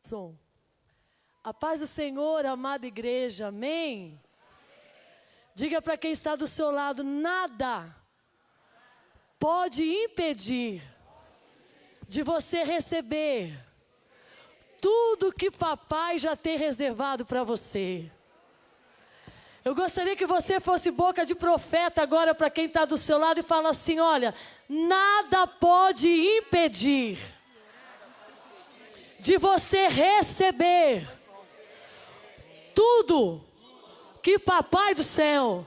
Som. A paz do Senhor, amada igreja, amém? Diga para quem está do seu lado, nada pode impedir de você receber tudo que papai já tem reservado para você. Eu gostaria que você fosse boca de profeta agora para quem está do seu lado e fala assim, olha, nada pode impedir de você receber tudo que papai do céu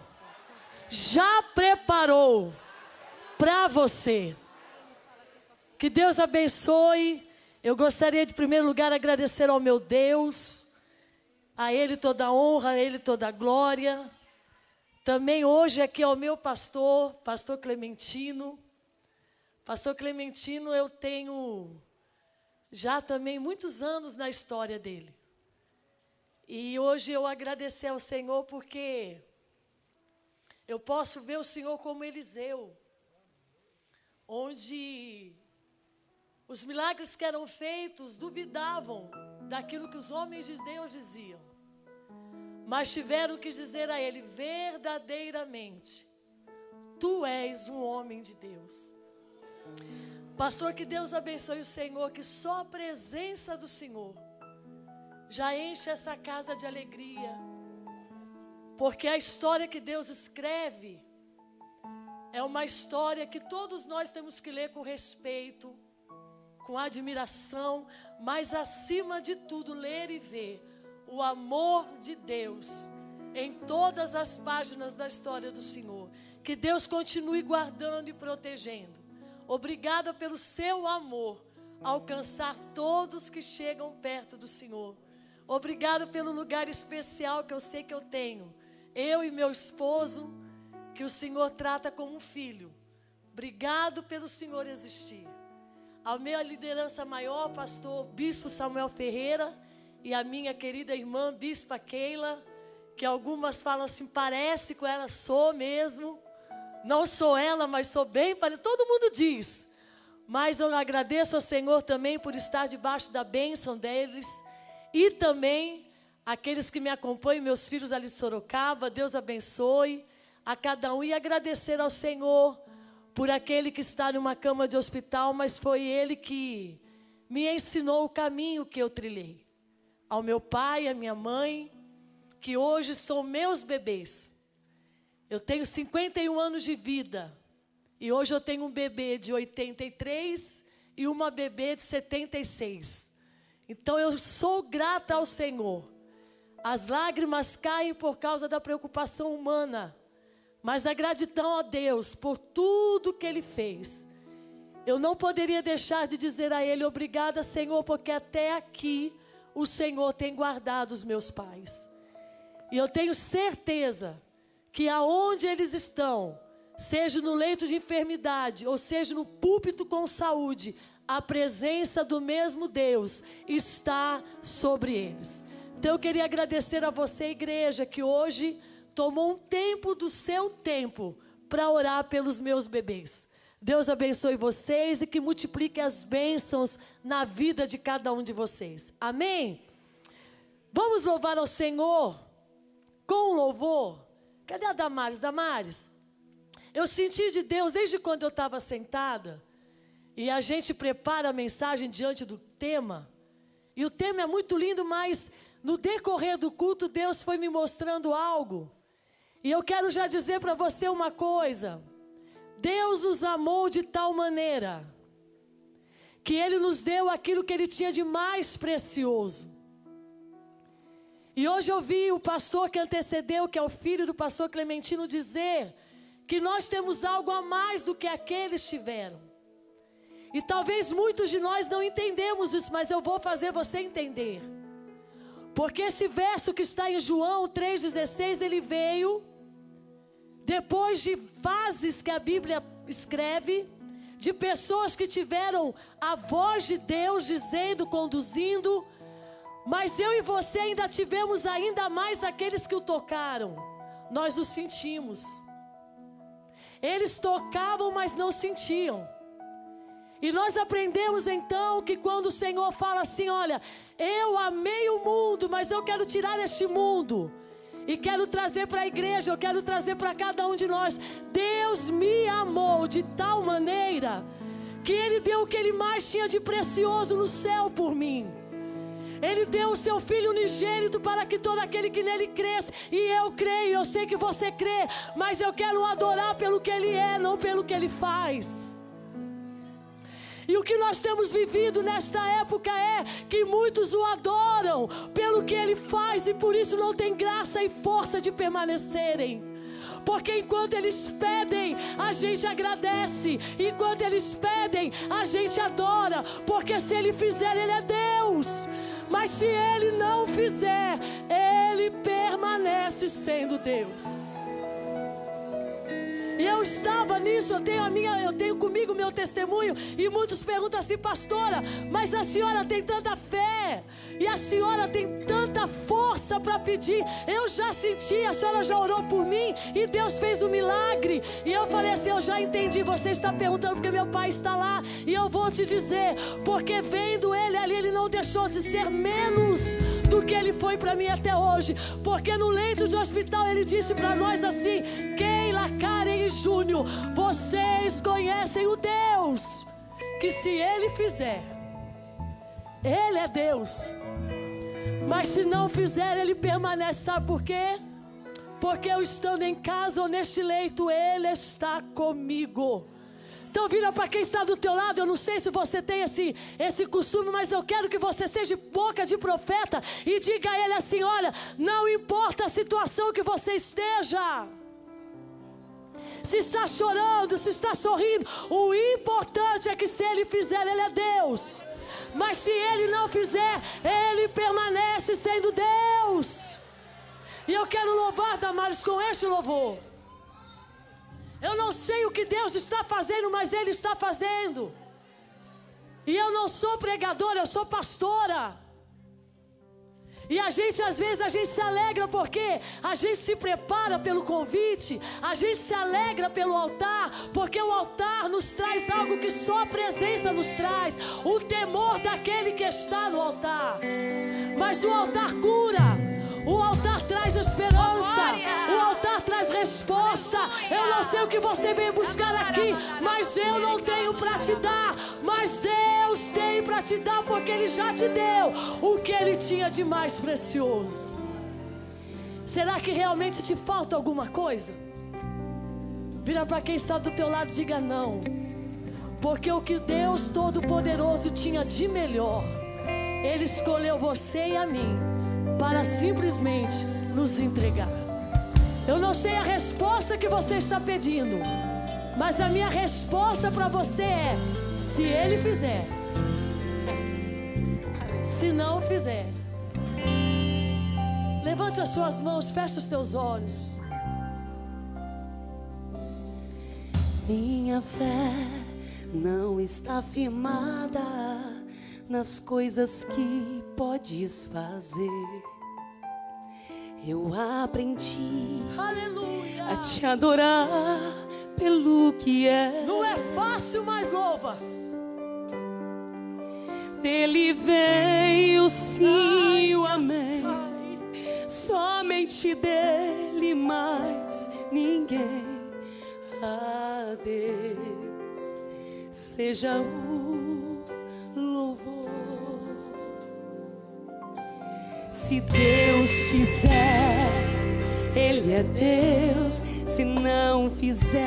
já preparou para você. Que Deus abençoe. Eu gostaria de, em primeiro lugar, agradecer ao meu Deus, a Ele toda a honra, a Ele toda a glória. Também hoje aqui ao meu pastor, pastor Clementino. Pastor Clementino, eu tenho já também muitos anos na história dele. E hoje eu agradecer ao Senhor porque eu posso ver o Senhor como Eliseu, onde os milagres que eram feitos duvidavam daquilo que os homens de Deus diziam. Mas tiveram que dizer a ele, verdadeiramente, tu és um homem de Deus. Pastor, que Deus abençoe o Senhor, que só a presença do Senhor já enche essa casa de alegria. Porque a história que Deus escreve é uma história que todos nós temos que ler com respeito, com admiração, mas acima de tudo ler e ver o amor de Deus em todas as páginas da história do Senhor. Que Deus continue guardando e protegendo. Obrigada pelo seu amor alcançar todos que chegam perto do Senhor. Obrigada pelo lugar especial que eu sei que eu tenho. Eu e meu esposo, que o Senhor trata como um filho. Obrigado pelo Senhor existir. A minha liderança maior, pastor Bispo Samuel Ferreira, e a minha querida irmã Bispa Keila, que algumas falam assim, parece com ela, sou mesmo. Não sou ela, mas sou bem parecida. Todo mundo diz. Mas eu agradeço ao Senhor também por estar debaixo da bênção deles. E também aqueles que me acompanham, meus filhos ali de Sorocaba, Deus abençoe a cada um. E agradecer ao Senhor por aquele que está numa cama de hospital, mas foi Ele que me ensinou o caminho que eu trilhei. Ao meu pai, à minha mãe, que hoje são meus bebês. Eu tenho 51 anos de vida. E hoje eu tenho um bebê de 83 e uma bebê de 76. Então eu sou grata ao Senhor. As lágrimas caem por causa da preocupação humana. Mas a gratidão a Deus por tudo que Ele fez. Eu não poderia deixar de dizer a Ele, obrigada, Senhor, porque até aqui o Senhor tem guardado os meus pais. E eu tenho certeza que aonde eles estão, seja no leito de enfermidade, ou seja no púlpito com saúde, a presença do mesmo Deus está sobre eles. Então eu queria agradecer a você, igreja, que hoje tomou um tempo do seu tempo para orar pelos meus bebês. Deus abençoe vocês e que multiplique as bênçãos na vida de cada um de vocês. Amém? Vamos louvar ao Senhor com louvor. Cadê a Damares? Damares, eu senti de Deus desde quando eu estava sentada e a gente prepara a mensagem diante do tema. E o tema é muito lindo, mas no decorrer do culto Deus foi me mostrando algo. E eu quero já dizer para você uma coisa. Deus nos amou de tal maneira que Ele nos deu aquilo que Ele tinha de mais precioso. E hoje eu vi o pastor que antecedeu, que é o filho do pastor Clementino, dizer que nós temos algo a mais do que aqueles tiveram. E talvez muitos de nós não entendemos isso, mas eu vou fazer você entender. Porque esse verso que está em João 3,16, ele veio depois de fases que a Bíblia escreve, de pessoas que tiveram a voz de Deus dizendo, conduzindo, mas eu e você ainda tivemos ainda mais aqueles que o tocaram. Nós o sentimos. Eles tocavam, mas não sentiam. E nós aprendemos então que quando o Senhor fala assim, olha, eu amei o mundo, mas eu quero tirar este mundo e quero trazer para a igreja, eu quero trazer para cada um de nós. Deus me amou de tal maneira que Ele deu o que Ele mais tinha de precioso no céu por mim. Ele deu o seu Filho unigênito para que todo aquele que nele cresce, e eu creio, eu sei que você crê, mas eu quero adorar pelo que Ele é, não pelo que Ele faz. E o que nós temos vivido nesta época é que muitos o adoram pelo que Ele faz, e por isso não tem graça e força de permanecerem. Porque enquanto eles pedem, a gente agradece. Enquanto eles pedem, a gente adora. Porque se Ele fizer, Ele é Deus. Mas se Ele não fizer, Ele permanece sendo Deus. E eu estava nisso, eu tenho comigo meu testemunho. E muitos perguntam assim, pastora, mas a senhora tem tanta fé, e a senhora tem tanta força para pedir. Eu já senti, a senhora já orou por mim, e Deus fez um milagre. E eu falei assim, eu já entendi, você está perguntando porque meu pai está lá. E eu vou te dizer, porque vendo ele ali, ele não deixou de ser menos do que ele foi para mim até hoje. Porque no leito de hospital ele disse para nós assim, Keila, Karen e Júnior, vocês conhecem o Deus que se Ele fizer, Ele é Deus. Mas se não fizer, Ele permanece. Sabe por quê? Porque eu estando em casa ou neste leito, Ele está comigo. Então vira para quem está do teu lado. Eu não sei se você tem esse costume, mas eu quero que você seja boca de profeta e diga a ele assim, olha, não importa a situação que você esteja, se está chorando, se está sorrindo, o importante é que se Ele fizer, Ele é Deus. Mas se Ele não fizer, Ele permanece sendo Deus. E eu quero louvar, Damares, com este louvor. Eu não sei o que Deus está fazendo, mas Ele está fazendo. E eu não sou pregadora, eu sou pastora. E a gente, às vezes, a gente se alegra porque a gente se prepara pelo convite, a gente se alegra pelo altar, porque o altar nos traz algo que só a presença nos traz, o temor daquele que está no altar. Mas o altar cura, o altar traz esperança, o altar traz resposta. Eu não sei o que você veio buscar aqui, mas eu não tenho para te dar, mas Deus tem para te dar, porque Ele já te deu o que Ele tinha de mais precioso. Será que realmente te falta alguma coisa? Vira para quem está do teu lado e diga não, porque o que Deus Todo-Poderoso tinha de melhor, Ele escolheu você e a mim para simplesmente nos entregar. Eu não sei a resposta que você está pedindo, mas a minha resposta para você é: se Ele fizer. Se não fizer, levante as suas mãos, feche os teus olhos. Minha fé não está firmada nas coisas que podes fazer. Eu aprendi, aleluia, a te adorar pelo que é. Não é fácil, mas louva. Dele veio sim o amém, somente dele, mais ninguém. A Deus seja o louvor. Se Deus fizer, Ele é Deus. Se não fizer,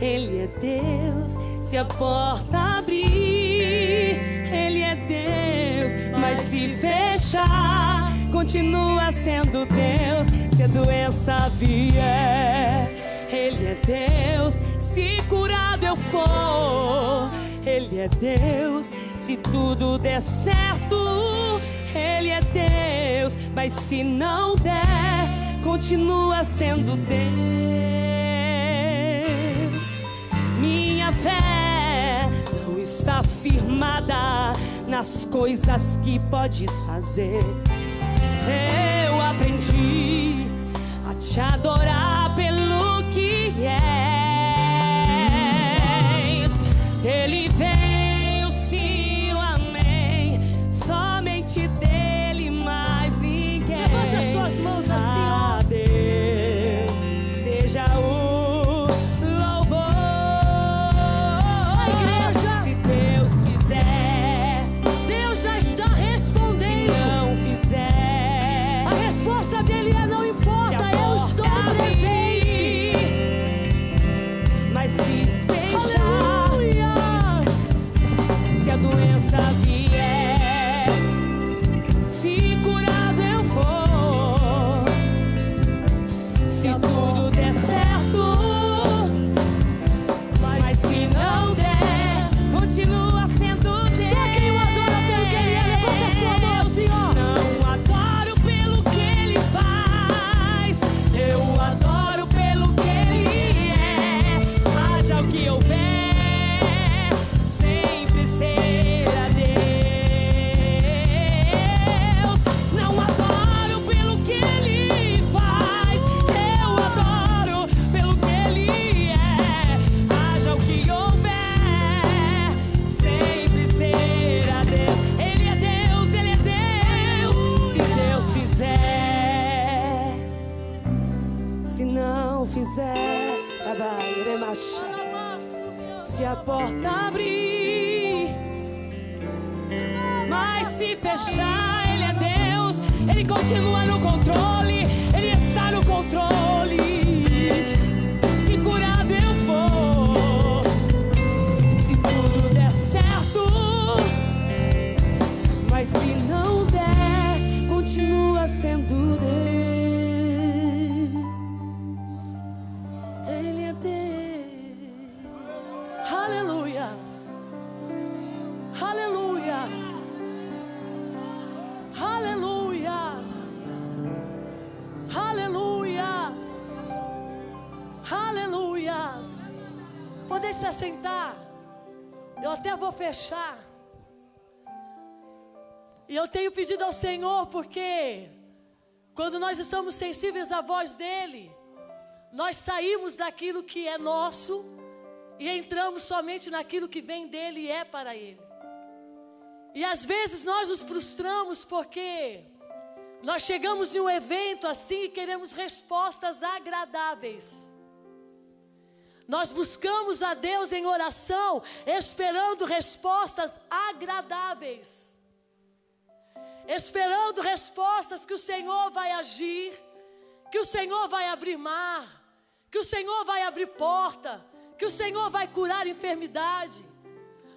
Ele é Deus. Se a porta abrir, Ele é Deus. Mas se fechar, continua sendo Deus. Se a doença vier, Ele é Deus. Se curado eu for, Ele é Deus. Se tudo der certo, Ele é Deus. Mas se não der, continua sendo Deus. Minha fé não está firmada nas coisas que podes fazer. Eu aprendi a te adorar pelo que és. Ele vier, se curado eu for, se tudo der certo, mas se não der, continua sendo Deus. Só quem o adora pelo que ele é, levanta a sua mão assim, ó. Não adoro pelo que ele faz, eu adoro pelo que ele é. Haja o que houver, sempre será Deus. Não adoro pelo que ele faz, eu adoro pelo que ele é. Haja o que houver, sempre será Deus. Ele é Deus, ele é Deus. Se Deus fizer, se não fizer, se a porta abrir, mas se fechar, ele é Deus. Ele continua no controle, ele está no controle. Se curado eu for, se tudo der certo, mas se não der, continua sendo Deus. Ele é Deus. Aleluias. Aleluias. Aleluias. Aleluias. Aleluias. Podem se assentar. Eu até vou fechar. E eu tenho pedido ao Senhor, porque quando nós estamos sensíveis à voz dEle, nós saímos daquilo que é nosso e entramos somente naquilo que vem dEle e é para Ele. E às vezes nós nos frustramos porque nós chegamos em um evento assim e queremos respostas agradáveis. Nós buscamos a Deus em oração, esperando respostas agradáveis. Esperando respostas que o Senhor vai agir, que o Senhor vai abrir mar, que o Senhor vai abrir porta, que o Senhor vai curar enfermidade.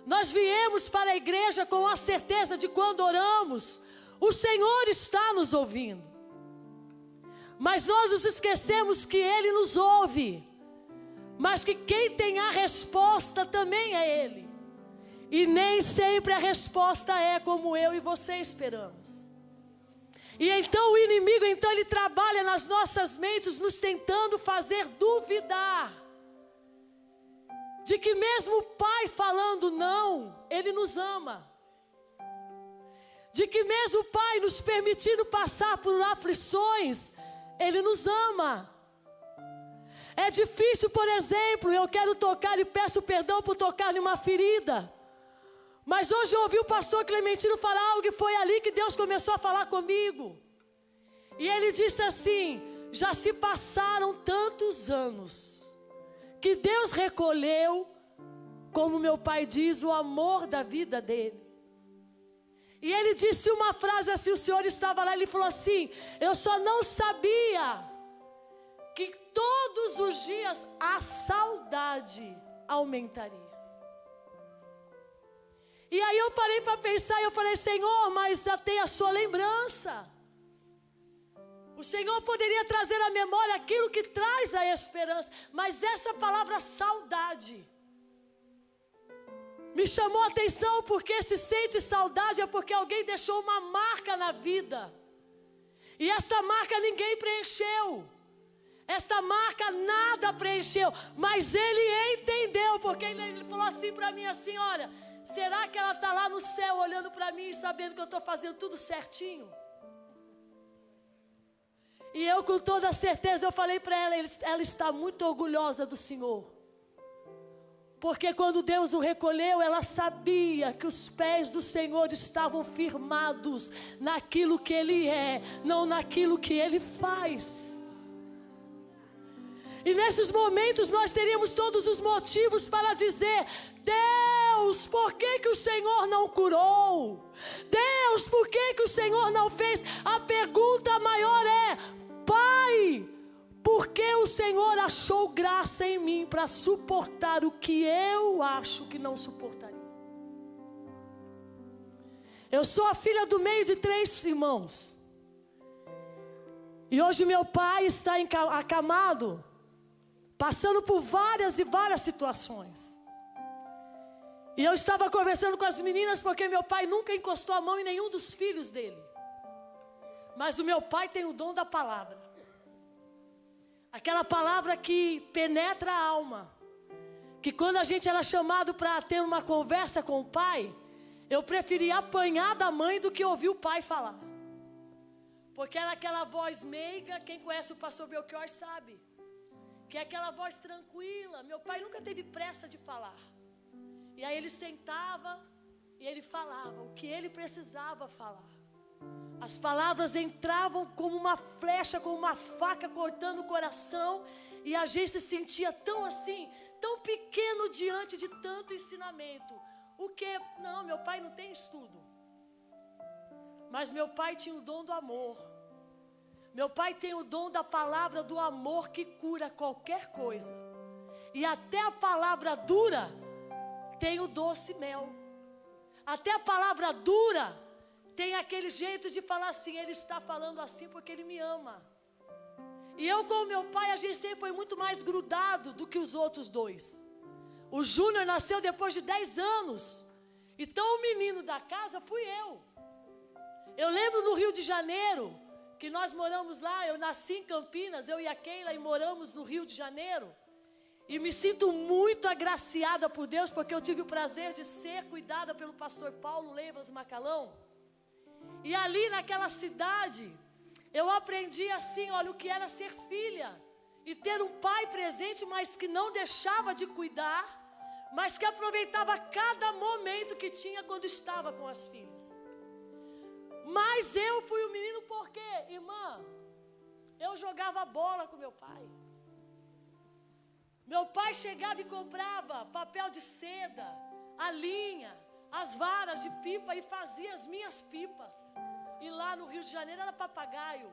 Nós viemos para a igreja com a certeza de quando oramos, o Senhor está nos ouvindo. Mas nós nos esquecemos que Ele nos ouve, mas que quem tem a resposta também é Ele. E nem sempre a resposta é como eu e você esperamos. E então o inimigo, ele trabalha nas nossas mentes, nos tentando fazer duvidar de que mesmo o Pai falando não, Ele nos ama. De que mesmo o Pai nos permitindo passar por aflições, Ele nos ama. É difícil, por exemplo, eu quero tocar e peço perdão por tocar em uma ferida. Mas hoje eu ouvi o pastor Clementino falar algo e foi ali que Deus começou a falar comigo. E ele disse assim: já se passaram tantos anos que Deus recolheu, como meu pai diz, o amor da vida dele. E ele disse uma frase assim, o Senhor estava lá, ele falou assim: eu só não sabia que todos os dias a saudade aumentaria. E aí eu parei para pensar e eu falei: Senhor, mas já tem a sua lembrança. O Senhor poderia trazer à memória aquilo que traz a esperança, mas essa palavra saudade me chamou a atenção, porque se sente saudade é porque alguém deixou uma marca na vida. E essa marca ninguém preencheu. Essa marca nada preencheu, mas ele entendeu, porque ele falou assim para mim assim: olha, será que ela está lá no céu olhando para mim e sabendo que eu estou fazendo tudo certinho? E eu com toda certeza eu falei para ela, ela está muito orgulhosa do Senhor. Porque quando Deus o recolheu, ela sabia que os pés do Senhor estavam firmados naquilo que Ele é, não naquilo que Ele faz. E nesses momentos nós teríamos todos os motivos para dizer: Deus, por que que o Senhor não curou? Deus, por que que o Senhor não fez? A pergunta maior é: Pai, por que o Senhor achou graça em mim para suportar o que eu acho que não suportaria? Eu sou a filha do meio de 3 irmãos. E hoje meu pai está acamado, passando por várias e várias situações. E eu estava conversando com as meninas porque meu pai nunca encostou a mão em nenhum dos filhos dele. Mas o meu pai tem o dom da palavra. Aquela palavra que penetra a alma. Que quando a gente era chamado para ter uma conversa com o pai, eu preferia apanhar da mãe do que ouvir o pai falar. Porque era aquela voz meiga, quem conhece o pastor Belchior sabe. Que é aquela voz tranquila. Meu pai nunca teve pressa de falar. E aí ele sentava e ele falava o que ele precisava falar. As palavras entravam como uma flecha, como uma faca cortando o coração. E a gente se sentia tão assim, tão pequeno diante de tanto ensinamento. O que? Não, meu pai não tem estudo. Mas meu pai tinha o dom do amor. Meu pai tem o dom da palavra do amor que cura qualquer coisa. E até a palavra dura tem o doce mel. Até a palavra dura tem aquele jeito de falar assim, ele está falando assim porque ele me ama. E eu com o meu pai, a gente sempre foi muito mais grudado do que os outros 2. O Júnior nasceu depois de 10 anos. Então o menino da casa fui eu. Eu lembro no Rio de Janeiro, que nós moramos lá, eu nasci em Campinas, eu e a Keila, e moramos no Rio de Janeiro. E me sinto muito agraciada por Deus, porque eu tive o prazer de ser cuidada pelo pastor Paulo Leivas Macalão. E ali naquela cidade, eu aprendi assim, olha, o que era ser filha. E ter um pai presente, mas que não deixava de cuidar, mas que aproveitava cada momento que tinha quando estava com as filhas. Mas eu fui o menino porque, irmã, eu jogava bola com meu pai. Meu pai chegava e comprava papel de seda, a linha, as varas de pipa e fazia as minhas pipas. E lá no Rio de Janeiro era papagaio.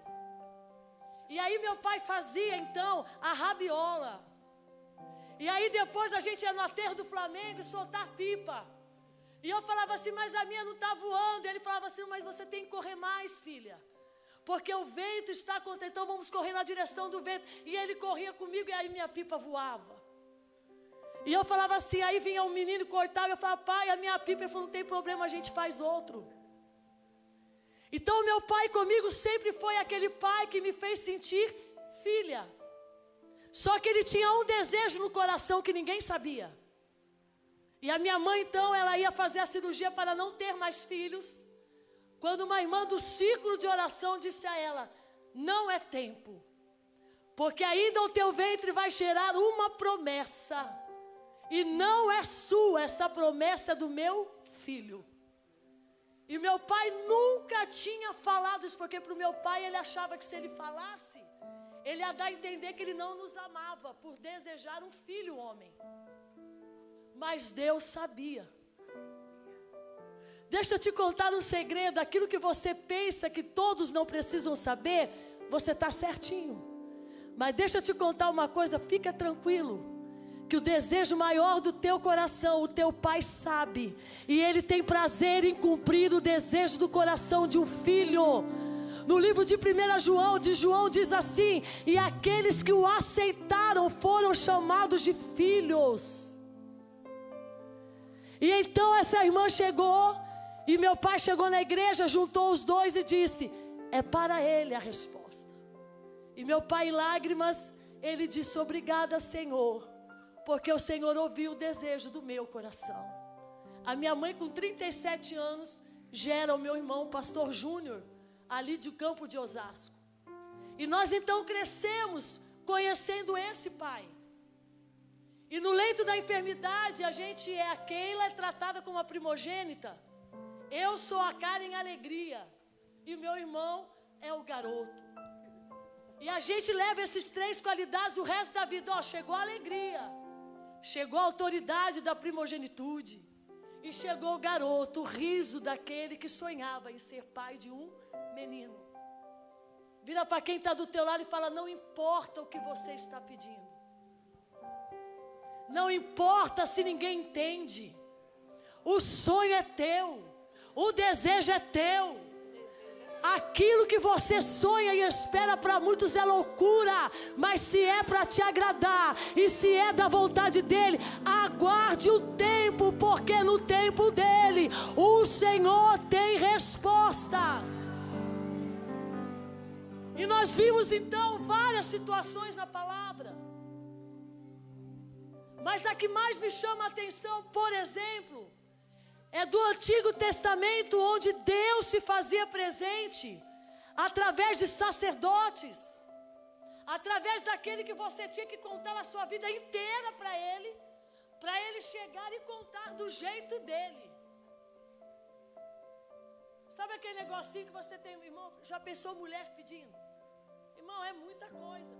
E aí meu pai fazia então a rabiola. E aí depois a gente ia no aterro do Flamengo soltar pipa. E eu falava assim, mas a minha não está voando. E ele falava assim, mas você tem que correr mais, filha. Porque o vento está contra, então vamos correr na direção do vento. E ele corria comigo e aí minha pipa voava. E eu falava assim, aí vinha um menino e cortava. Eu falava, pai, a minha pipa. Ele falou, não tem problema, a gente faz outro. Então meu pai comigo sempre foi aquele pai que me fez sentir filha. Só que ele tinha um desejo no coração que ninguém sabia. E a minha mãe então, ela ia fazer a cirurgia para não ter mais filhos. Quando uma irmã do círculo de oração disse a ela, não é tempo. Porque ainda o teu ventre vai gerar uma promessa. E não é sua, essa promessa é do meu filho. E meu pai nunca tinha falado isso, porque para o meu pai ele achava que se ele falasse, ele ia dar a entender que ele não nos amava, por desejar um filho homem. Mas Deus sabia. Deixa eu te contar um segredo, aquilo que você pensa que todos não precisam saber, você está certinho. Mas deixa eu te contar uma coisa, fica tranquilo. Que o desejo maior do teu coração, o teu pai sabe. E ele tem prazer em cumprir o desejo do coração de um filho. No livro de 1 João diz assim, e aqueles que o aceitaram foram chamados de filhos. E então essa irmã chegou, e meu pai chegou na igreja, juntou os 2 e disse, é para ele a resposta. E meu pai em lágrimas, ele disse, obrigada Senhor, porque o Senhor ouviu o desejo do meu coração. A minha mãe com 37 anos, gera o meu irmão, o pastor Júnior, ali de Campo de Osasco. E nós então crescemos conhecendo esse pai. E no leito da enfermidade, a Keila é tratada como a primogênita. Eu sou a Karen Alegria. E meu irmão é o garoto. E a gente leva esses 3 qualidades o resto da vida. Ó, chegou a alegria. Chegou a autoridade da primogenitude. E chegou o garoto, o riso daquele que sonhava em ser pai de um menino. Vira para quem está do teu lado e fala, não importa o que você está pedindo. Não importa se ninguém entende. O sonho é teu. O desejo é teu. Aquilo que você sonha e espera para muitos é loucura, mas se é para te agradar e se é da vontade dele, aguarde o tempo, porque no tempo dele o Senhor tem respostas. E nós vimos então várias situações na palavra, mas a que mais me chama a atenção, por exemplo, é do Antigo Testamento, onde Deus se fazia presente através de sacerdotes, através daquele que você tinha que contar a sua vida inteira para ele chegar e contar do jeito dele. Sabe aquele negocinho que você tem, irmão? Já pensou mulher pedindo? Irmão, é muita coisa.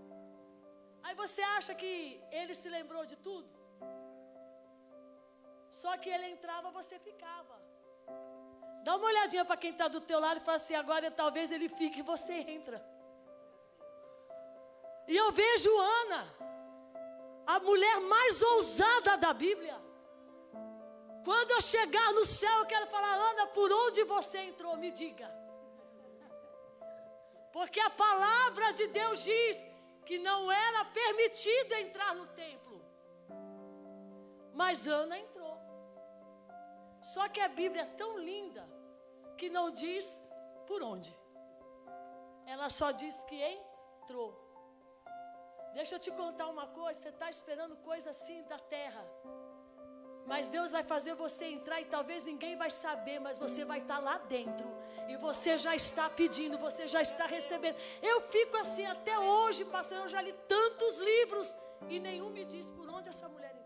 Aí você acha que ele se lembrou de tudo? Só que ele entrava, você ficava. Dá uma olhadinha para quem está do teu lado e fala assim: agora talvez ele fique e você entra. E eu vejo Ana, a mulher mais ousada da Bíblia. Quando eu chegar no céu, eu quero falar: Ana, por onde você entrou? Me diga. Porque a palavra de Deus diz que não era permitido entrar no templo. Mas Ana entrou. Só que a Bíblia é tão linda que não diz por onde. Ela só diz que entrou. Deixa eu te contar uma coisa. Você está esperando coisa assim da terra, mas Deus vai fazer você entrar e talvez ninguém vai saber, mas você vai estar lá dentro. E você já está pedindo, você já está recebendo. Eu fico assim até hoje, pastor. Eu já li tantos livros e nenhum me diz por onde essa mulher entrou.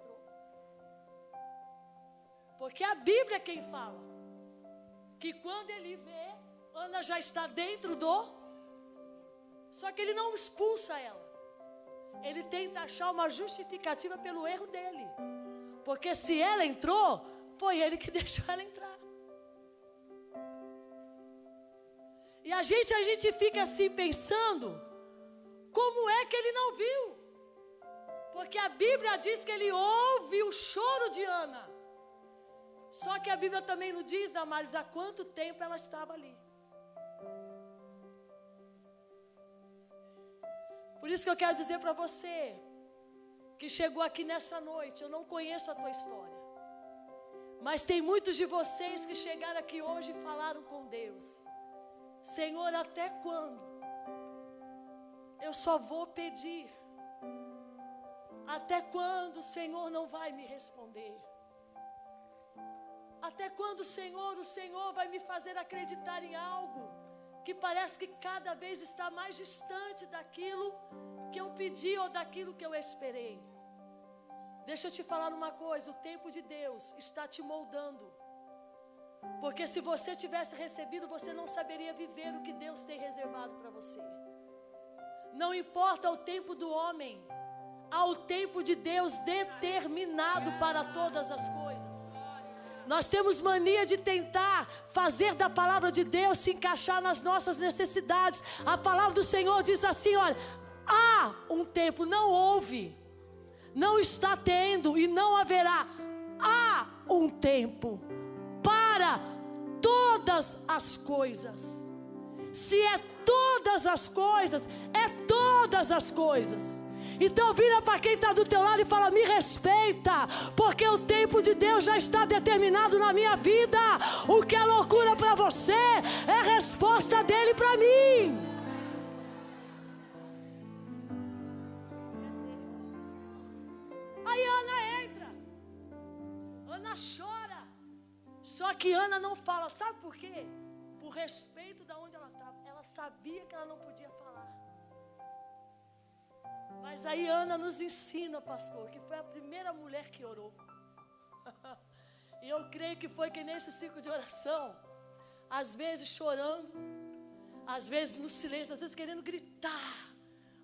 Porque a Bíblia é quem fala que quando ele vê, Ana já está dentro do... Só que ele não expulsa ela. Ele tenta achar uma justificativa pelo erro dele. Porque se ela entrou, foi ele que deixou ela entrar. E a gente fica assim pensando, como é que ele não viu? Porque a Bíblia diz que ele ouve o choro de Ana. Só que a Bíblia também não diz, Damares, há quanto tempo ela estava ali. Por isso que eu quero dizer para você, que chegou aqui nessa noite, eu não conheço a tua história, mas tem muitos de vocês que chegaram aqui hoje e falaram com Deus: Senhor, até quando eu só vou pedir? Até quando o Senhor não vai me responder? Até quando, Senhor, o Senhor vai me fazer acreditar em algo que parece que cada vez está mais distante daquilo que eu pedi ou daquilo que eu esperei? Deixa eu te falar uma coisa, o tempo de Deus está te moldando. Porque se você tivesse recebido, você não saberia viver o que Deus tem reservado para você. Não importa o tempo do homem, há o tempo de Deus determinado para todas as coisas. Nós temos mania de tentar fazer da palavra de Deus se encaixar nas nossas necessidades. A palavra do Senhor diz assim, olha, há um tempo, não houve, não está tendo e não haverá. Há um tempo para todas as coisas. Se é todas as coisas, é todas as coisas. Então vira para quem está do teu lado e fala: me respeita, porque o tempo de Deus já está determinado na minha vida. O que é loucura para você é a resposta dele para mim. Aí Ana entra, Ana chora. Só que Ana não fala, sabe por quê? Por respeito de onde ela estava. Ela sabia que ela não podia falar. Mas aí Ana nos ensina, pastor, que foi a primeira mulher que orou. E eu creio que foi que nesse ciclo de oração, às vezes chorando, às vezes no silêncio, às vezes querendo gritar,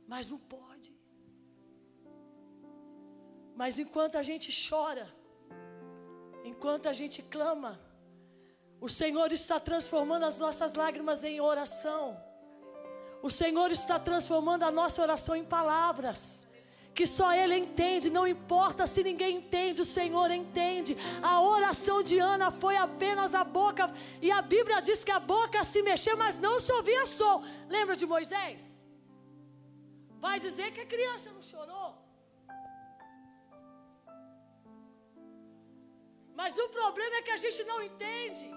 mas não pode. Mas enquanto a gente chora, enquanto a gente clama, o Senhor está transformando as nossas lágrimas em oração. O Senhor está transformando a nossa oração em palavras que só Ele entende. Não importa se ninguém entende, o Senhor entende. A oração de Ana foi apenas a boca, e a Bíblia diz que a boca se mexeu, mas não se ouvia som. Lembra de Moisés? Vai dizer que a criança não chorou. Mas o problema é que a gente não entende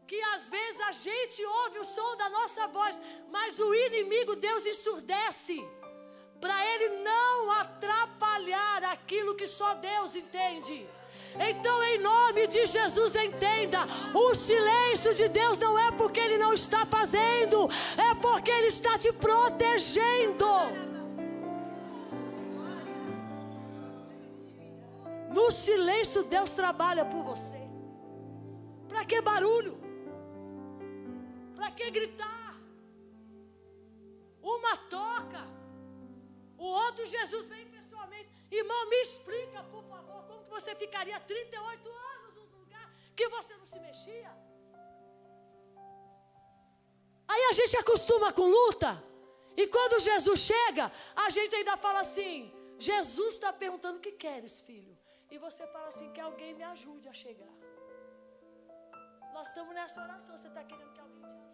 que às vezes a gente ouve o som da nossa voz, mas o inimigo, Deus ensurdece, para ele não atrapalhar aquilo que só Deus entende. Então, em nome de Jesus, entenda: o silêncio de Deus não é porque Ele não está fazendo, é porque Ele está te protegendo. No silêncio Deus trabalha por você. Para que barulho? Para que gritar? Uma toca, o outro Jesus vem pessoalmente. Irmão, me explica, por favor, como que você ficaria 38 anos num lugar que você não se mexia? Aí a gente acostuma com luta, e quando Jesus chega, a gente ainda fala assim: Jesus está perguntando o que queres, filho? E você fala assim: que alguém me ajude a chegar. Nós estamos nessa oração, você está querendo que alguém te ajude?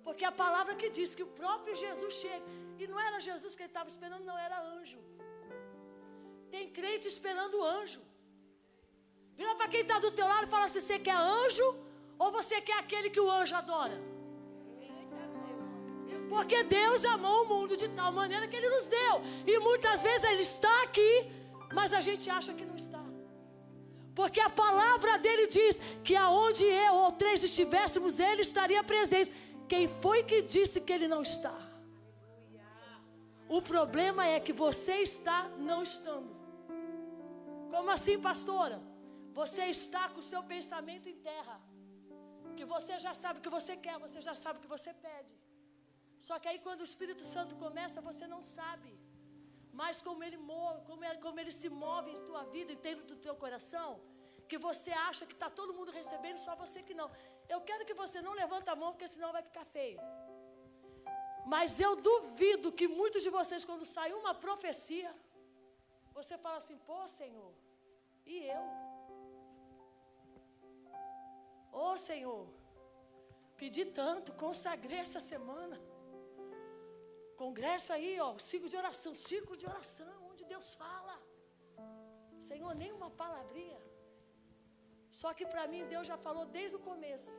Porque a palavra que diz que o próprio Jesus chega, e não era Jesus que ele estava esperando, não, era anjo. Tem crente esperando anjo. Vira para quem está do teu lado e fala assim: você quer anjo ou você quer aquele que o anjo adora? Porque Deus amou o mundo de tal maneira que Ele nos deu. E muitas vezes Ele está aqui, mas a gente acha que não está. Porque a palavra dele diz que aonde eu ou três estivéssemos, Ele estaria presente. Quem foi que disse que Ele não está? O problema é que você está não estando. Como assim, pastora? Você está com o seu pensamento em terra, que você já sabe o que você quer, você já sabe o que você pede. Só que aí quando o Espírito Santo começa, você não sabe. Mas como ele se move em tua vida, dentro do teu coração, que você acha que está todo mundo recebendo, só você que não. Eu quero que você não levante a mão, porque senão vai ficar feio. Mas eu duvido que muitos de vocês, quando sai uma profecia, você fala assim: pô, Senhor, e eu? Ô, Senhor, pedi tanto, consagrei essa semana. Congresso aí, ó, círculo de oração, onde Deus fala. Senhor, nem uma palavrinha. Só que para mim Deus já falou desde o começo,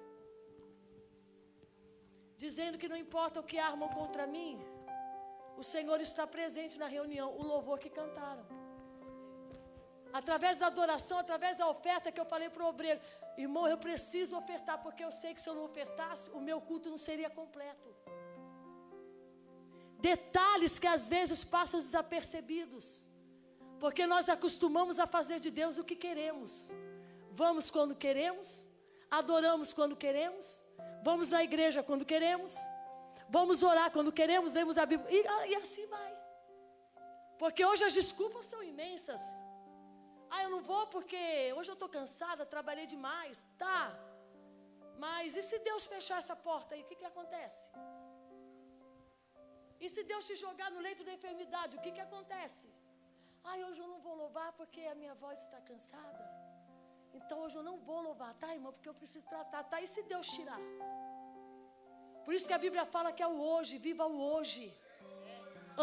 dizendo que não importa o que armam contra mim, o Senhor está presente na reunião. O louvor que cantaram, através da adoração, através da oferta que eu falei para o obreiro: irmão, eu preciso ofertar, porque eu sei que se eu não ofertasse, o meu culto não seria completo. Detalhes que às vezes passam desapercebidos, porque nós acostumamos a fazer de Deus o que queremos. Vamos quando queremos, adoramos quando queremos, vamos na igreja quando queremos, vamos orar quando queremos, lemos a Bíblia, e assim vai. Porque hoje as desculpas são imensas. Eu não vou porque hoje eu estou cansada, trabalhei demais. Tá, mas e se Deus fechar essa porta aí, o que acontece? E se Deus te jogar no leito da enfermidade, o que acontece? Hoje eu não vou louvar porque a minha voz está cansada. Então hoje eu não vou louvar, tá, irmão? Porque eu preciso tratar, tá? E se Deus tirar? Por isso que a Bíblia fala que é o hoje, viva o hoje.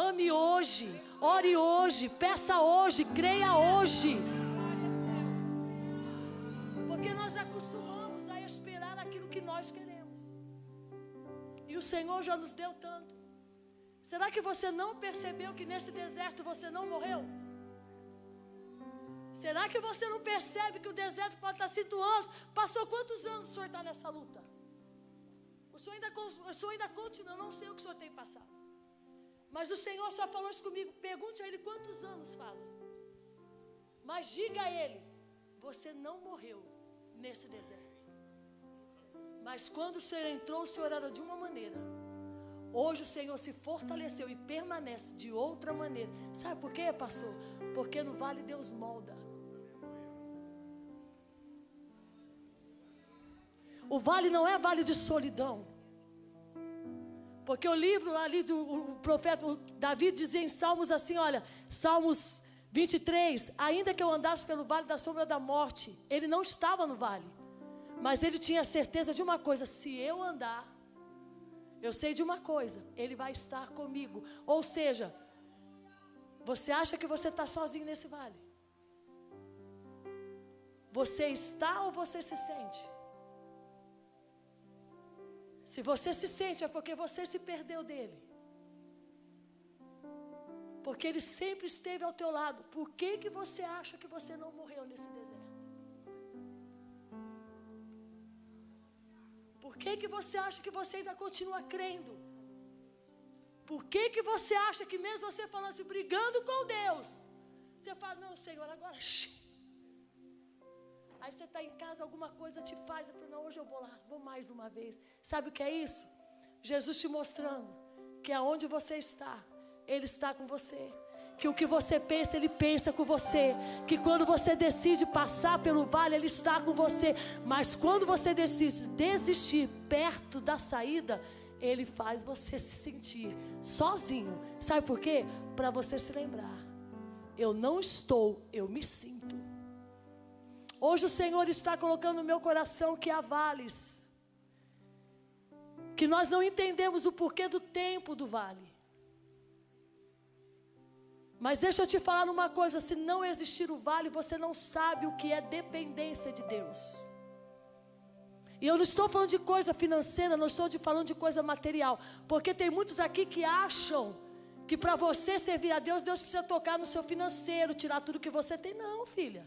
Ame hoje, ore hoje, peça hoje, creia hoje. Porque nós acostumamos a esperar aquilo que nós queremos. E o Senhor já nos deu tanto. Será que você não percebeu que nesse deserto você não morreu? Será que você não percebe que o deserto pode estar 5 anos? Passou quantos anos o senhor está nessa luta? O senhor ainda continua, eu não sei o que o senhor tem passado. Mas o Senhor só falou isso comigo. Pergunte a Ele quantos anos fazem. Mas diga a Ele: você não morreu nesse deserto. Mas quando o Senhor entrou, o Senhor era de uma maneira. Hoje o Senhor se fortaleceu e permanece de outra maneira. Sabe por quê, pastor? Porque no vale Deus molda. O vale não é vale de solidão. Porque o livro ali do profeta Davi dizia em Salmos assim, olha, Salmos 23, ainda que eu andasse pelo vale da sombra da morte, ele não estava no vale, mas ele tinha certeza de uma coisa, se eu andar, eu sei de uma coisa, ele vai estar comigo. Ou seja, você acha que você está sozinho nesse vale? Você está ou você se sente? Se você se sente, é porque você se perdeu dele. Porque ele sempre esteve ao teu lado. Por que você acha que você não morreu nesse deserto? Por que você acha que você ainda continua crendo? Por que você acha que mesmo você falando assim, brigando com Deus, você fala, não, Senhor, agora... Aí você está em casa, alguma coisa te faz, eu falo, não, hoje eu vou lá, vou mais uma vez. Sabe o que é isso? Jesus te mostrando que aonde você está, Ele está com você. Que o que você pensa, Ele pensa com você. Que quando você decide passar pelo vale, Ele está com você. Mas quando você decide desistir perto da saída, Ele faz você se sentir sozinho. Sabe por quê? Para você se lembrar. Eu não estou, eu me sinto. Hoje o Senhor está colocando no meu coração que há vales. Que nós não entendemos o porquê do tempo do vale. Mas deixa eu te falar uma coisa, se não existir o vale, você não sabe o que é dependência de Deus. E eu não estou falando de coisa financeira, não estou falando de coisa material. Porque tem muitos aqui que acham que para você servir a Deus, Deus precisa tocar no seu financeiro, tirar tudo que você tem. Não, filha.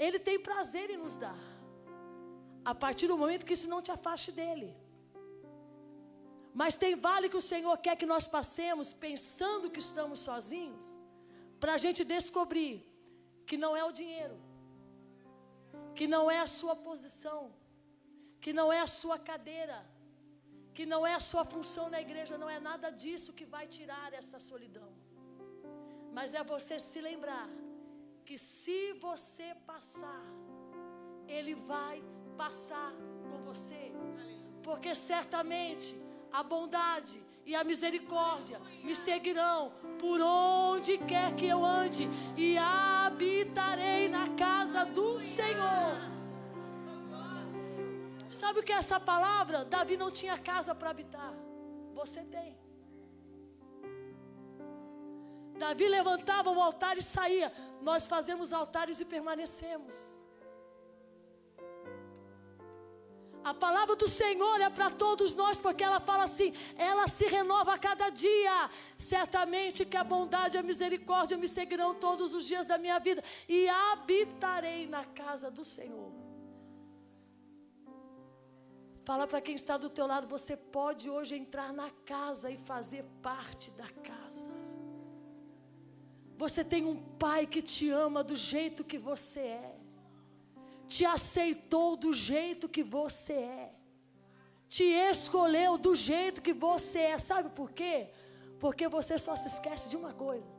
Ele tem prazer em nos dar. A partir do momento que isso não te afaste dele. Mas tem vale que o Senhor quer que nós passemos pensando que estamos sozinhos, para a gente descobrir que não é o dinheiro, que não é a sua posição, que não é a sua cadeira, que não é a sua função na igreja, não é nada disso que vai tirar essa solidão. Mas é você se lembrar que se você passar, Ele vai passar com você. Porque certamente a bondade e a misericórdia me seguirão por onde quer que eu ande, e habitarei na casa do Senhor. Sabe o que é essa palavra? Davi não tinha casa para habitar. Você tem. Davi levantava o altar e saía. Nós fazemos altares e permanecemos. A palavra do Senhor é para todos nós, porque ela fala assim, ela se renova a cada dia. Certamente que a bondade e a misericórdia me seguirão todos os dias da minha vida, e habitarei na casa do Senhor. Fala para quem está do teu lado, você pode hoje entrar na casa e fazer parte da casa. Você tem um pai que te ama do jeito que você é. Te aceitou do jeito que você é. Te escolheu do jeito que você é. Sabe por quê? Porque você só se esquece de uma coisa.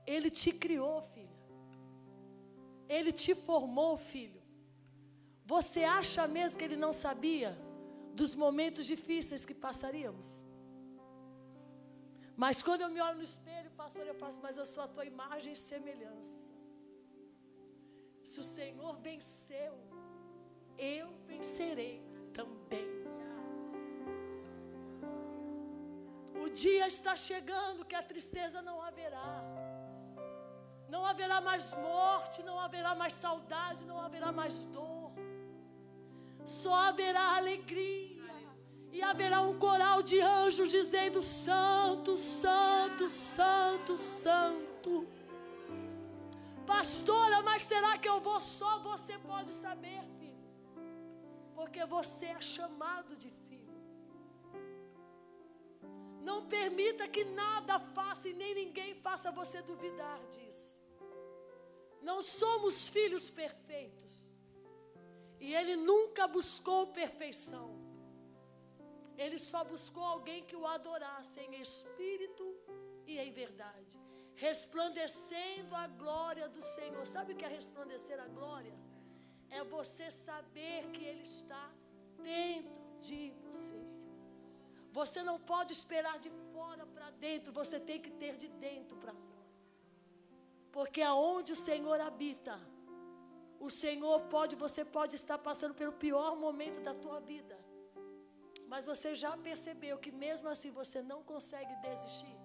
Ele te criou, filha. Ele te formou, filho. Você acha mesmo que Ele não sabia dos momentos difíceis que passaríamos? Mas quando eu me olho no espelho, pastor, eu faço, mas eu sou a tua imagem e semelhança. Se o Senhor venceu, eu vencerei também. O dia está chegando que a tristeza não haverá. Não haverá mais morte, não haverá mais saudade, não haverá mais dor. Só haverá alegria. E haverá um coral de anjos dizendo, Santo, Santo, Santo, Santo. Pastora, mas será que eu vou só? Você pode saber, filho. Porque você é chamado de filho. Não permita que nada faça e nem ninguém faça você duvidar disso. Não somos filhos perfeitos. E Ele nunca buscou perfeição. Ele só buscou alguém que o adorasse em espírito e em verdade. Resplandecendo a glória do Senhor. Sabe o que é resplandecer a glória? É você saber que Ele está dentro de você. Você não pode esperar de fora para dentro, você tem que ter de dentro para fora. Porque aonde o Senhor habita, o Senhor você pode estar passando pelo pior momento da tua vida. Mas você já percebeu que mesmo assim você não consegue desistir?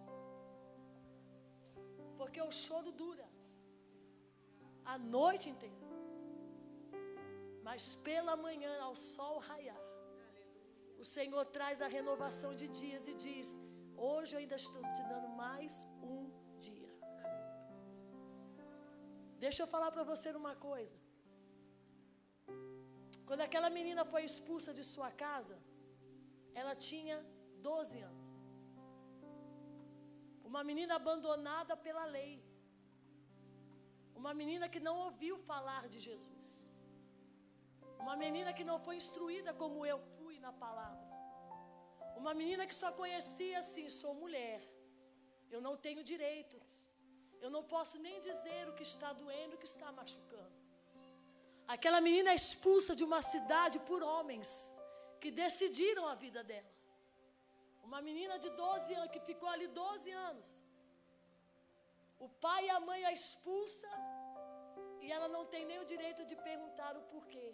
Porque o choro dura a noite inteira. Mas pela manhã, ao sol raiar, o Senhor traz a renovação de dias e diz: hoje eu ainda estou te dando mais um dia. Deixa eu falar para você uma coisa. Quando aquela menina foi expulsa de sua casa, ela tinha 12 anos. Uma menina abandonada pela lei. Uma menina que não ouviu falar de Jesus. Uma menina que não foi instruída como eu fui na palavra. Uma menina que só conhecia assim: sou mulher, eu não tenho direitos, eu não posso nem dizer o que está doendo, o que está machucando. Aquela menina é expulsa de uma cidade por homens que decidiram a vida dela. Uma menina de 12 anos, que ficou ali 12 anos. O pai e a mãe a expulsa e ela não tem nem o direito de perguntar o porquê.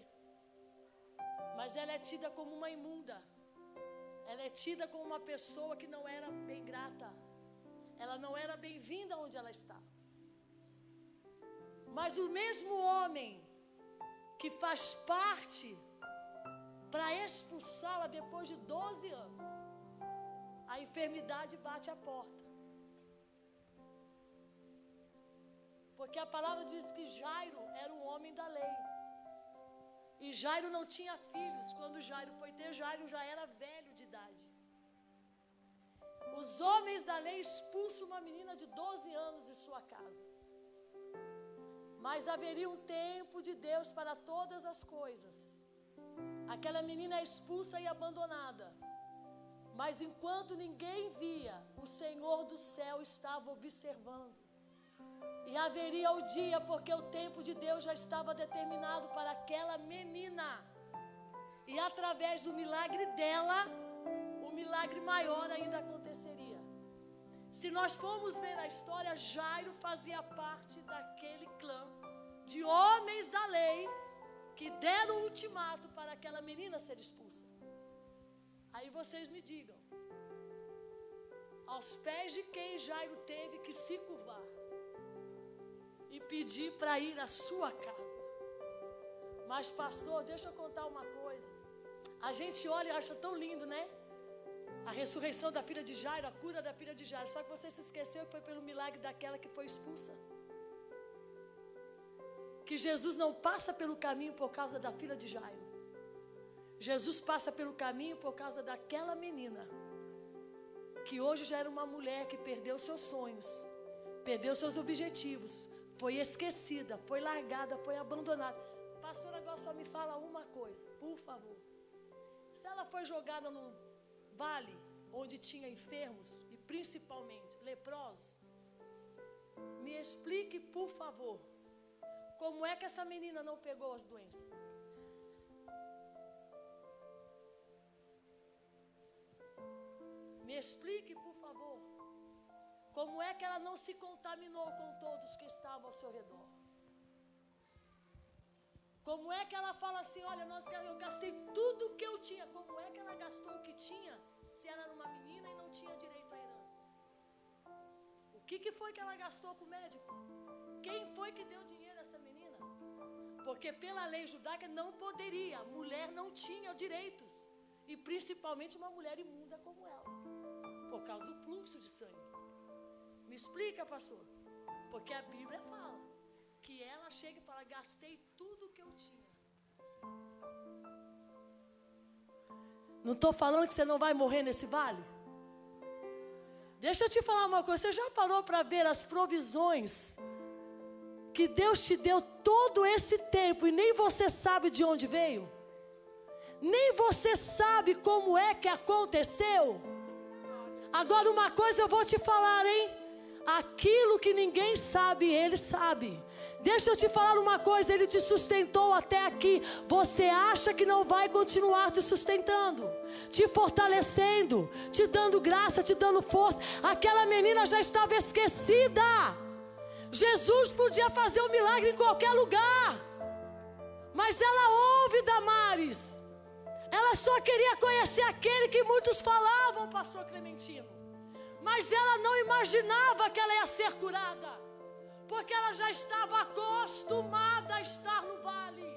Mas ela é tida como uma imunda. Ela é tida como uma pessoa que não era bem grata. Ela não era bem-vinda onde ela estava. Mas o mesmo homem que faz parte para expulsá-la depois de 12 anos, a enfermidade bate a porta. Porque a palavra diz que Jairo era um homem da lei. E Jairo não tinha filhos. Quando Jairo foi ter, Jairo já era velho de idade. Os homens da lei expulsam uma menina de 12 anos de sua casa. Mas haveria um tempo de Deus para todas as coisas. Aquela menina é expulsa e abandonada. Mas enquanto ninguém via, o Senhor do céu estava observando. E haveria o dia, porque o tempo de Deus já estava determinado para aquela menina. E através do milagre dela, o milagre maior ainda aconteceria. Se nós formos ver a história, Jairo fazia parte daquele clã de homens da lei que deram o ultimato para aquela menina ser expulsa. Aí vocês me digam, aos pés de quem Jairo teve que se curvar e pedir para ir à sua casa? Mas pastor, deixa eu contar uma coisa. A gente olha e acha tão lindo, né? A ressurreição da filha de Jairo, a cura da filha de Jairo. Só que você se esqueceu que foi pelo milagre daquela que foi expulsa. Que Jesus não passa pelo caminho por causa da filha de Jairo. Jesus passa pelo caminho por causa daquela menina, que hoje já era uma mulher que perdeu seus sonhos, perdeu seus objetivos, foi esquecida, foi largada, foi abandonada. Pastor, agora só me fala uma coisa, por favor. Se ela foi jogada num vale onde tinha enfermos e principalmente leprosos, me explique, por favor, como é que essa menina não pegou as doenças? Me explique, por favor, como é que ela não se contaminou com todos que estavam ao seu redor? Como é que ela fala assim: olha, eu gastei tudo o que eu tinha? Como é que ela gastou o que tinha, se ela era uma menina e não tinha direito à herança? O que foi que ela gastou com o médico? Quem foi que deu dinheiro a essa menina? Porque pela lei judaica não poderia, mulher não tinha direitos. E principalmente uma mulher imunda como ela, por causa do fluxo de sangue. Me explica, pastor. Porque a Bíblia fala que ela chega e fala: gastei tudo o que eu tinha. Não estou falando que você não vai morrer nesse vale. Deixa eu te falar uma coisa. Você já parou para ver as provisões que Deus te deu todo esse tempo e nem você sabe de onde veio? Nem você sabe como é que aconteceu? Agora uma coisa eu vou te falar, hein? aquilo que ninguém sabe, Ele sabe. Deixa eu te falar uma coisa, Ele te sustentou até aqui. Você acha que não vai continuar te sustentando, te fortalecendo, te dando graça, te dando força? Aquela menina já estava esquecida. Jesus podia fazer um milagre em qualquer lugar, mas ela ouve Damares. Ela só queria conhecer aquele que muitos falavam, pastor Clementino. Mas ela não imaginava que ela ia ser curada, porque ela já estava acostumada a estar no vale.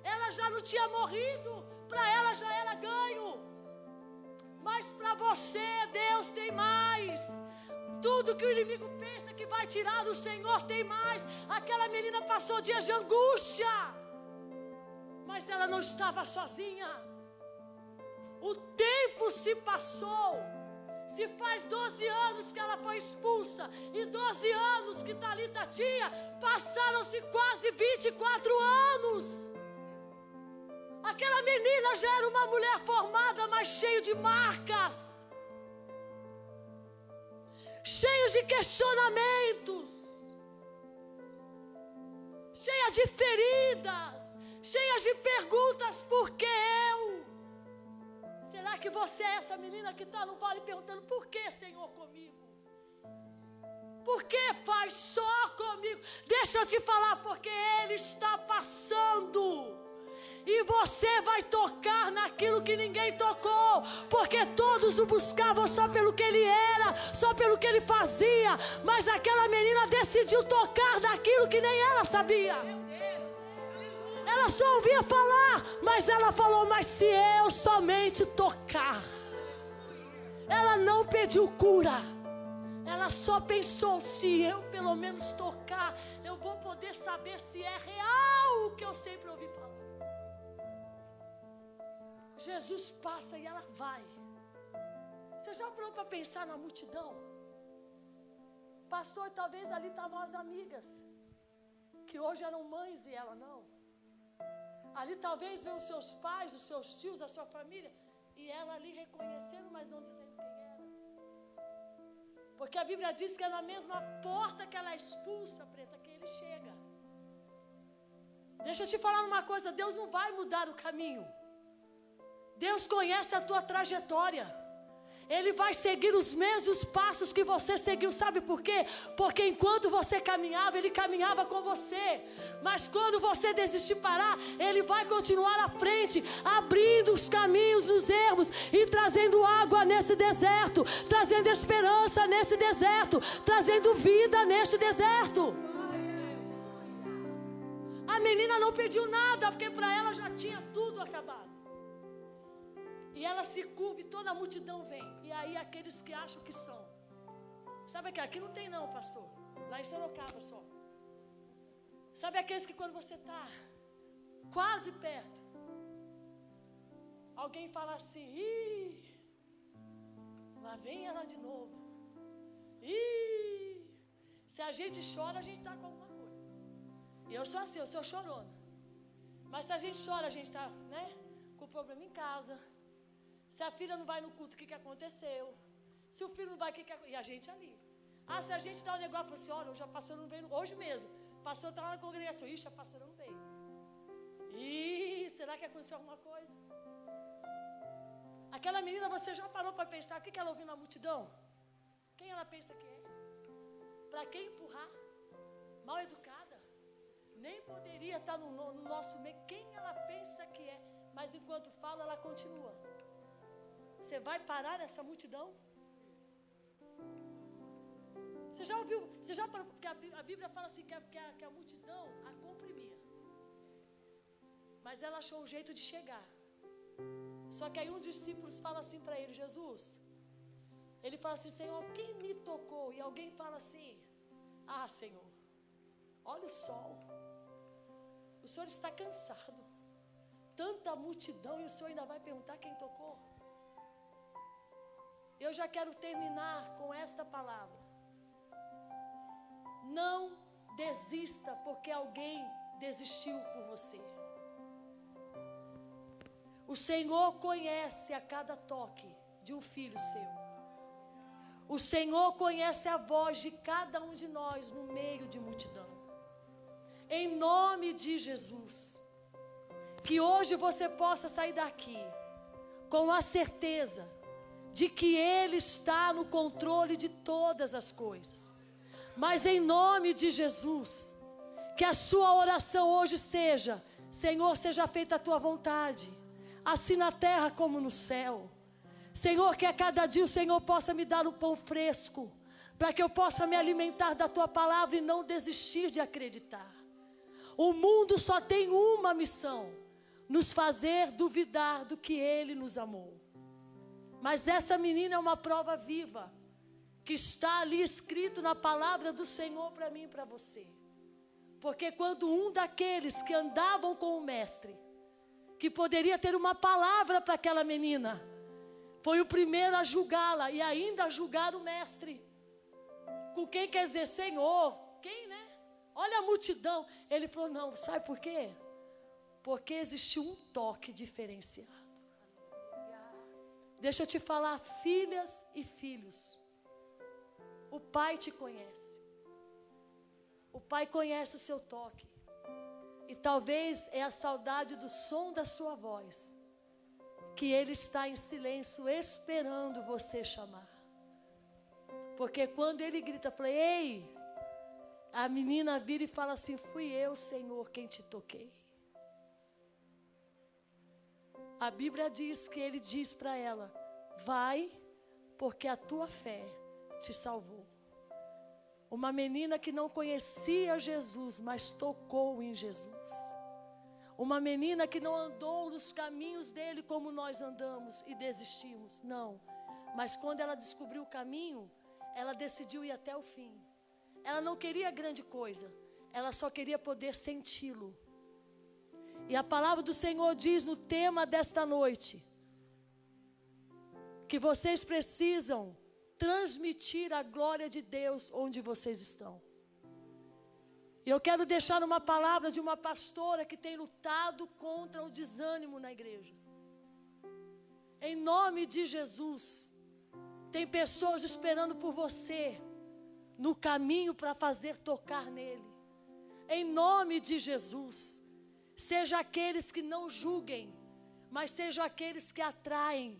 Ela já não tinha morrido, para ela já era ganho. Mas para você, Deus tem mais. Tudo que o inimigo pensa que vai tirar do Senhor tem mais. Aquela menina passou dias de angústia, mas ela não estava sozinha. O tempo se passou. Se faz 12 anos que ela foi expulsa, e 12 anos que Talita tinha, passaram-se quase 24 anos. Aquela menina já era uma mulher formada, mas cheia de marcas, cheia de questionamentos, cheia de feridas, cheia de perguntas: por que eu? Será que você é essa menina que está no vale perguntando: por que, Senhor, comigo? Por que, Pai, só comigo? Deixa eu te falar, porque Ele está passando, e você vai tocar naquilo que ninguém tocou, porque todos o buscavam só pelo que Ele era, só pelo que Ele fazia, mas aquela menina decidiu tocar naquilo que nem ela sabia. Ela só ouvia falar, mas ela falou: mas se eu somente tocar. Ela não pediu cura, ela só pensou: se eu pelo menos tocar, eu vou poder saber se é real o que eu sempre ouvi falar. Jesus passa e ela vai. Você já parou para pensar na multidão? Pastor, talvez ali estavam as amigas, que hoje eram mães e ela não. Ali talvez veio os seus pais, os seus tios, a sua família, e ela ali reconhecendo, mas não dizendo quem era. Porque a Bíblia diz que é na mesma porta que ela é expulsa, Preta, que ele chega. Deixa eu te falar uma coisa: Deus não vai mudar o caminho. Deus conhece a tua trajetória. Ele vai seguir os mesmos passos que você seguiu. Sabe por quê? Porque enquanto você caminhava, Ele caminhava com você. Mas quando você desistir, parar, Ele vai continuar à frente, abrindo os caminhos, os ermos, e trazendo água nesse deserto, trazendo esperança nesse deserto, trazendo vida neste deserto. A menina não pediu nada, porque para ela já tinha tudo acabado. E ela se curva e toda a multidão vem. E aí aqueles que acham que são. Sabe que aqui não tem não, pastor. Lá em Sorocaba só. Sabe aqueles que quando você está quase perto, alguém fala assim: ih, lá vem ela de novo. Ih, se a gente chora, a gente está com alguma coisa. E eu sou assim, eu sou chorona. Mas se a gente chora, a gente está, né, com problema em casa. Se a filha não vai no culto, o que aconteceu? Se o filho não vai, e a gente ali. Ah, se a gente dá um negócio, fala assim: olha, já passou, não veio hoje mesmo. Passou, está lá na congregação. Ixi, a pastora não veio. Ih, será que aconteceu alguma coisa? Aquela menina, você já parou para pensar o que ela ouviu na multidão? Quem ela pensa que é? Para quem empurrar? Mal educada? Nem poderia estar no nosso meio. Quem ela pensa que é? Mas enquanto fala, ela continua. Você vai parar nessa multidão? Você já ouviu? Você já parou? Porque a Bíblia fala assim que a multidão a comprimia. Mas ela achou um jeito de chegar. Só que aí um dos discípulos fala assim para ele: Jesus, ele fala assim: Senhor, quem me tocou? E alguém fala assim: ah, Senhor, olha o sol. O Senhor está cansado. Tanta multidão e o Senhor ainda vai perguntar quem tocou? Eu já quero terminar com esta palavra. Não desista porque alguém desistiu por você. O Senhor conhece a cada toque de um filho seu. O Senhor conhece a voz de cada um de nós no meio de multidão. Em nome de Jesus, que hoje você possa sair daqui com a certeza de que Ele está no controle de todas as coisas. Mas em nome de Jesus, que a sua oração hoje seja: Senhor, seja feita a tua vontade, assim na terra como no céu. Senhor, que a cada dia o Senhor possa me dar o pão fresco, para que eu possa me alimentar da tua palavra e não desistir de acreditar. O mundo só tem uma missão: nos fazer duvidar do que Ele nos amou. Mas essa menina é uma prova viva, que está ali escrito na palavra do Senhor para mim e para você. Porque quando um daqueles que andavam com o mestre, que poderia ter uma palavra para aquela menina, foi o primeiro a julgá-la e ainda a julgar o mestre. Com quem quer dizer: Senhor, quem, né? Olha a multidão. Ele falou: não, sabe por quê? Porque existiu um toque diferenciado. Deixa eu te falar, filhas e filhos, o Pai te conhece. O Pai conhece o seu toque. E talvez é a saudade do som da sua voz, que Ele está em silêncio esperando você chamar. Porque quando Ele grita, fala: ei, a menina vira e fala assim: fui eu, Senhor, quem te toquei. A Bíblia diz que Ele diz para ela: vai, porque a tua fé te salvou. Uma menina que não conhecia Jesus, mas tocou em Jesus. Uma menina que não andou nos caminhos dele como nós andamos e desistimos. Não. Mas quando ela descobriu o caminho, ela decidiu ir até o fim. Ela não queria grande coisa. Ela só queria poder senti-lo. E a palavra do Senhor diz no tema desta noite, que vocês precisam transmitir a glória de Deus onde vocês estão. E eu quero deixar uma palavra de uma pastora que tem lutado contra o desânimo na igreja. Em nome de Jesus, tem pessoas esperando por você no caminho para fazer tocar nele. Em nome de Jesus, seja aqueles que não julguem, mas seja aqueles que atraem.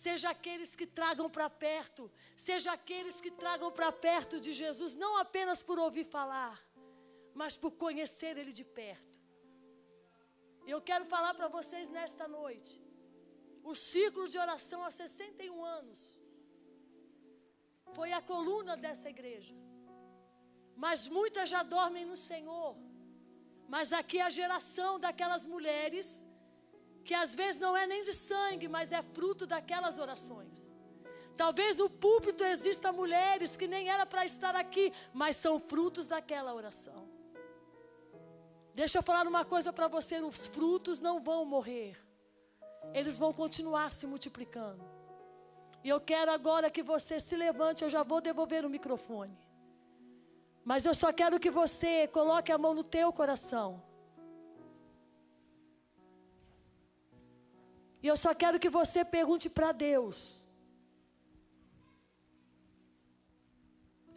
Seja aqueles que tragam para perto. Seja aqueles que tragam para perto de Jesus, não apenas por ouvir falar, mas por conhecer Ele de perto. E eu quero falar para vocês nesta noite, o ciclo de oração há 61 anos foi a coluna dessa igreja. Mas muitas já dormem no Senhor. Mas aqui é a geração daquelas mulheres que às vezes não é nem de sangue, mas é fruto daquelas orações. Talvez no púlpito exista mulheres que nem era para estar aqui, mas são frutos daquela oração. Deixa eu falar uma coisa para você: os frutos não vão morrer, eles vão continuar se multiplicando. E eu quero agora que você se levante. Eu já vou devolver o microfone, mas eu só quero que você coloque a mão no teu coração. E eu só quero que você pergunte para Deus.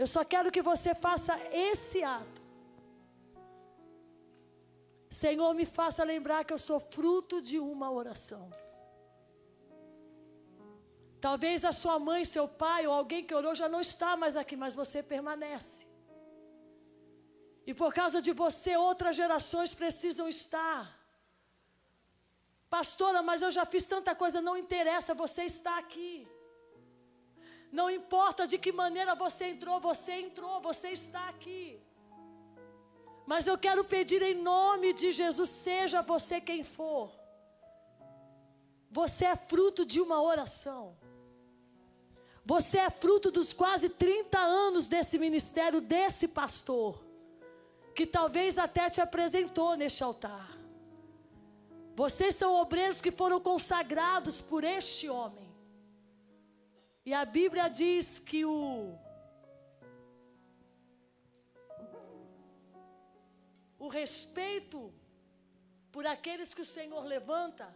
Eu só quero que você faça esse ato. Senhor, me faça lembrar que eu sou fruto de uma oração. Talvez a sua mãe, seu pai ou alguém que orou já não está mais aqui, mas você permanece. E por causa de você, outras gerações precisam estar. Pastora, mas eu já fiz tanta coisa. Não interessa, você está aqui. Não importa de que maneira você entrou, você está aqui. Mas eu quero pedir em nome de Jesus, seja você quem for, você é fruto de uma oração. Você é fruto dos quase 30 anos desse ministério, desse pastor, que talvez até te apresentou neste altar. Vocês são obreiros que foram consagrados por este homem. E a Bíblia diz que o respeito por aqueles que o Senhor levanta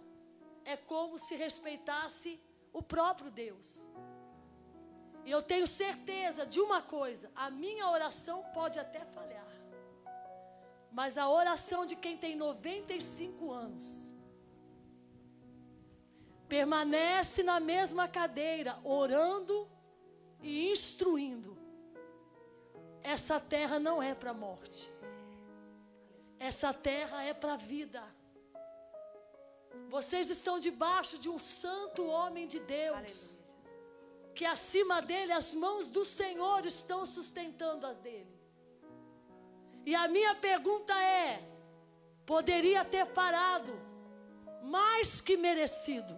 é como se respeitasse o próprio Deus. E eu tenho certeza de uma coisa: a minha oração pode até falhar, mas a oração de quem tem 95 anos permanece na mesma cadeira, orando e instruindo. Essa terra não é para a morte. Essa terra é para a vida. Vocês estão debaixo de um santo homem de Deus, que acima dele as mãos do Senhor estão sustentando as dele. E a minha pergunta é: poderia ter parado, mais que merecido,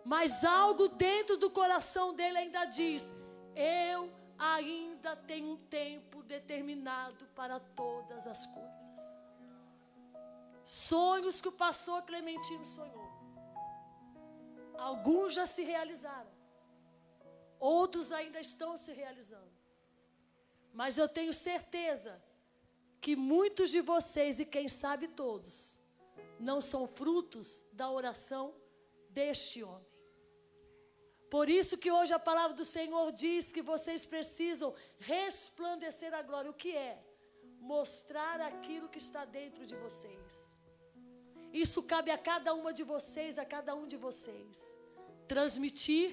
mas algo dentro do coração dele ainda diz: eu ainda tenho um tempo determinado para todas as coisas. Sonhos que o pastor Clementino sonhou, alguns já se realizaram, outros ainda estão se realizando. Mas eu tenho certeza que muitos de vocês, e quem sabe todos, não são frutos da oração deste homem. Por isso que hoje a palavra do Senhor diz que vocês precisam resplandecer a glória. O que é? Mostrar aquilo que está dentro de vocês. Isso cabe a cada uma de vocês, a cada um de vocês. Transmitir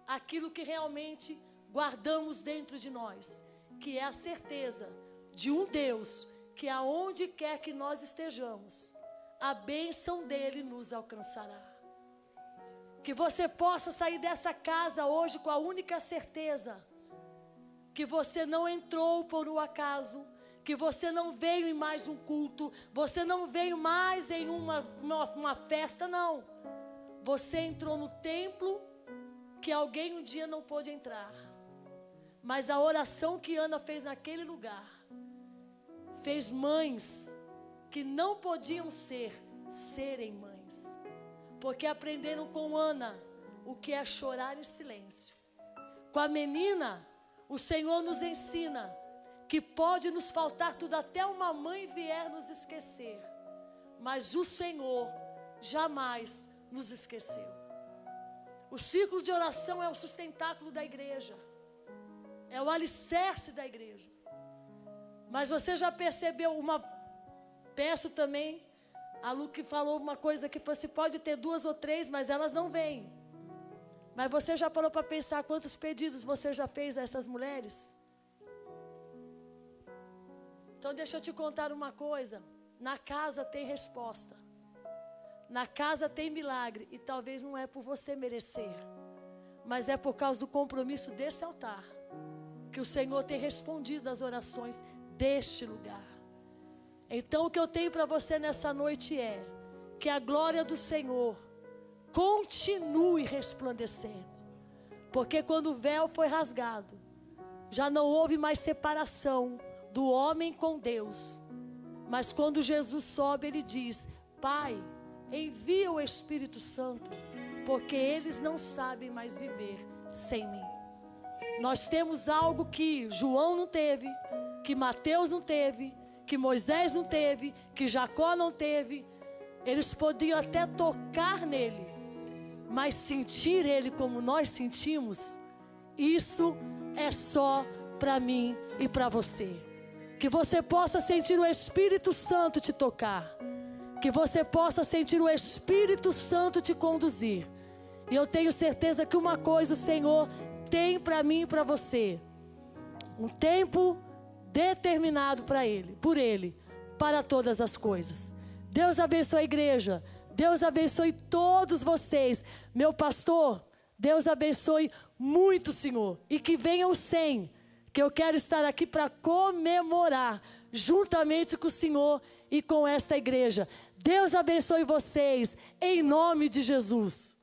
aquilo que realmente guardamos dentro de nós, que é a certeza de um Deus que aonde quer que nós estejamos, a bênção dele nos alcançará. Que você possa sair dessa casa hoje com a única certeza que você não entrou por um acaso, que você não veio em mais um culto, você não veio mais em uma festa, não. Você entrou no templo que alguém um dia não pôde entrar. Mas a oração que Ana fez naquele lugar fez mães que não podiam serem mães. Porque aprenderam com Ana o que é chorar em silêncio. Com a menina, o Senhor nos ensina que pode nos faltar tudo, até uma mãe vier nos esquecer, mas o Senhor jamais nos esqueceu. O círculo de oração é o sustentáculo da igreja, é o alicerce da igreja. Mas você já percebeu peço também, a Lu que falou uma coisa que você pode ter 2 ou 3, mas elas não vêm. Mas você já parou para pensar quantos pedidos você já fez a essas mulheres? Então deixa eu te contar uma coisa. Na casa tem resposta. Na casa tem milagre. E talvez não é por você merecer, mas é por causa do compromisso desse altar que o Senhor tem respondido às orações deste lugar. Então o que eu tenho para você nessa noite é que a glória do Senhor continue resplandecendo. Porque quando o véu foi rasgado, já não houve mais separação do homem com Deus. Mas quando Jesus sobe, ele diz: Pai, envia o Espírito Santo, porque eles não sabem mais viver sem mim. Nós temos algo que João não teve, que Mateus não teve, que Moisés não teve, que Jacó não teve. Eles podiam até tocar nele, mas sentir ele como nós sentimos, isso é só para mim e para você. Que você possa sentir o Espírito Santo te tocar, que você possa sentir o Espírito Santo te conduzir. E eu tenho certeza que uma coisa o Senhor tem para mim e para você: um tempo determinado por Ele, para todas as coisas. Deus abençoe a igreja, Deus abençoe todos vocês. Meu pastor, Deus abençoe muito, Senhor, e que venham os 100, que eu quero estar aqui para comemorar, juntamente com o Senhor e com esta igreja. Deus abençoe vocês, em nome de Jesus.